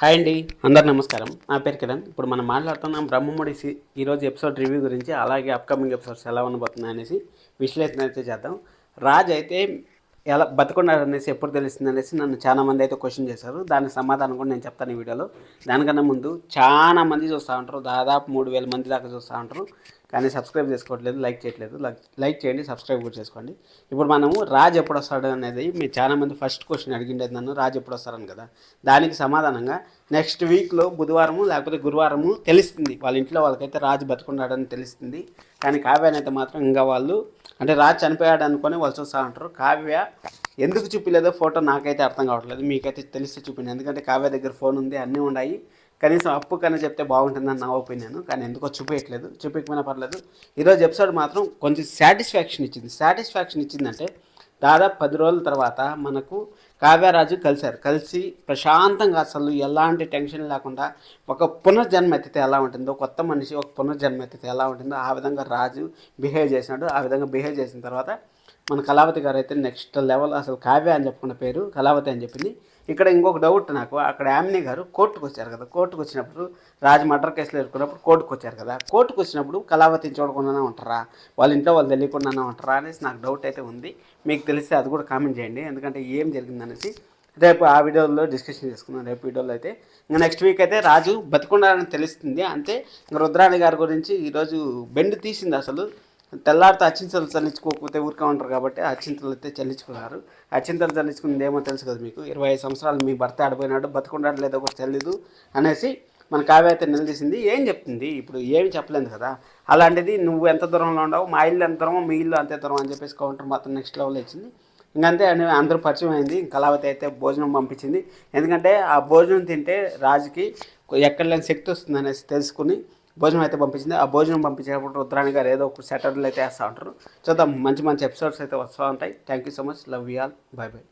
Hi అండి, అందరు నమస్కారం. నా పేరు కిరణ్. ఇప్పుడు మనం మాట్లాడుతున్నాం బ్రహ్మముడి ఈరోజు ఎపిసోడ్ రివ్యూ గురించి, అలాగే అప్కమింగ్ ఎపిసోడ్స్ ఎలా ఉండబోతున్నాయి అనేసి విశ్లేషణ అయితే చేద్దాం. రాజ్ అయితే ఎలా బతుకున్నాడు అనేసి ఎప్పుడు తెలుస్తుంది అనేసి నన్ను చాలామంది అయితే క్వశ్చన్ చేశారు. దానికి సమాధానం కూడా నేను చెప్తాను ఈ వీడియోలో. దానికన్నా ముందు చాలా మంది చూస్తూ ఉంటారు, దాదాపు 3000 మంది దాకా చూస్తూ ఉంటారు. కానీ సబ్స్క్రైబ్ చేసుకోవట్లేదు, లైక్ చేయట్లేదు. లైక్ చేయండి, సబ్స్క్రైబ్ కూడా చేసుకోండి. ఇప్పుడు మనము రాజ్ ఎప్పుడు వస్తాడు అనేది మీరు చాలామంది ఫస్ట్ క్వశ్చన్ అడిగిండేది నన్ను, రాజ్ ఎప్పుడు వస్తారని కదా. దానికి సమాధానంగా నెక్స్ట్ వీక్లో బుధవారము లేకపోతే గురువారము తెలుస్తుంది. వాళ్ళ ఇంట్లో వాళ్ళకైతే రాజు బతుకున్నాడని తెలుస్తుంది. కానీ కావ్యాని అయితే మాత్రం ఇంకా వాళ్ళు అంటే రాజు చనిపోయాడు అనుకొని వాళ్ళు చూస్తూ ఉంటారు. కావ్య ఎందుకు చూపించలేదో ఫోటో నాకైతే అర్థం కావట్లేదు, మీకైతే తెలిస్తే చూపించండి. ఎందుకంటే కావ్య దగ్గర ఫోన్ ఉంది, అన్నీ ఉన్నాయి. కనీసం అప్పు కన్నా చెప్తే బాగుంటుందని నా ఒపీనియన్. కానీ ఎందుకో చూపించట్లేదు, చూపించకపోయినా పర్లేదు. ఈరోజు ఎపిసోడ్ మాత్రం కొంచెం సాటిస్ఫాక్షన్ ఇచ్చిందంటే దాదాపు 10 రోజుల తర్వాత మనకు కావ్యరాజు కలిసి ప్రశాంతంగా అసలు ఎలాంటి టెన్షన్ లేకుండా ఒక పునర్జన్మ ఎత్తితే ఎలా ఉంటుందో, కొత్త మనిషి ఒక పునర్జన్మ ఎత్తితే ఎలా ఉంటుందో ఆ విధంగా రాజు బిహేవ్ చేసినాడు. ఆ విధంగా బిహేవ్ చేసిన తర్వాత మన కళావతి గారు అయితే నెక్స్ట్ లెవెల్, అసలు కావ్య అని చెప్పుకున్న పేరు కళావతి అని చెప్పింది. ఇక్కడ ఇంకొక డౌట్ నాకు, అక్కడ యామిని గారు కోర్టుకు వచ్చారు కదా, కోర్టుకు వచ్చినప్పుడు రాజు మర్డర్ కేసులో ఎదుర్కొన్నప్పుడు కోర్టుకు వచ్చారు కదా, కోర్టుకు వచ్చినప్పుడు కళావతిని చూడకుండానే ఉంటారా, వాళ్ళ ఇంట్లో వాళ్ళు తెలియకుండానే ఉంటారా అనేసి నాకు డౌట్ అయితే ఉంది. మీకు తెలిస్తే అది కూడా కామెంట్ చేయండి, ఎందుకంటే ఏం జరిగిందనేసి రేపు ఆ వీడియోలో డిస్కషన్ చేసుకుందాం. రేపు వీడియోలో అయితే ఇంకా నెక్స్ట్ వీక్ అయితే రాజు బతికుండాలని తెలుస్తుంది. అంతే. ఇంకా రుద్రాణి గారి గురించి ఈరోజు బెండ్ తీసింది. అసలు తెల్లారితో అచ్చింతలు చల్లించుకోకపోతే ఊరికే ఉంటారు కాబట్టి అచ్చింతలు అయితే చల్లించుకున్నారు. అచ్చింతలు చల్లించుకున్నది ఏమో తెలుసు కదా మీకు, 25 సంవత్సరాలు మీ భర్త ఆడిపోయినాడు, బతుకున్నాడు లేదో కూడా తెలీదు అనేసి మన కావ్య అయితే నిలదీసింది. ఏం చెప్తుంది ఇప్పుడు, ఏమి చెప్పలేదు కదా. అలాంటిది నువ్వు ఎంత దూరంలో ఉండవు, మా ఇల్లు ఎంత దూరమో మీ ఇల్లు అంతే దూరం అని చెప్పేసి కౌంటర్ మాత్రం నెక్స్ట్ లెవెల్ ఇచ్చింది. ఇంకంతే అని అందరూ పరిచయం అయింది. కళావతి అయితే భోజనం పంపించింది. ఎందుకంటే ఆ భోజనం తింటే రాజుకి ఎక్కడ లేని శక్తి వస్తుంది అనేసి తెలుసుకుని భోజనం అయితే పంపించింది. ఆ భోజనం పంపించేటప్పుడు రుద్రాణి గారు ఏదో ఒక సెటర్లు అయితే వేస్తూ ఉంటారు. చూద్దాం, మంచి మంచి ఎపిసోడ్స్ అయితే వస్తూ ఉంటాయి. Thank you so much, love you all, bye bye.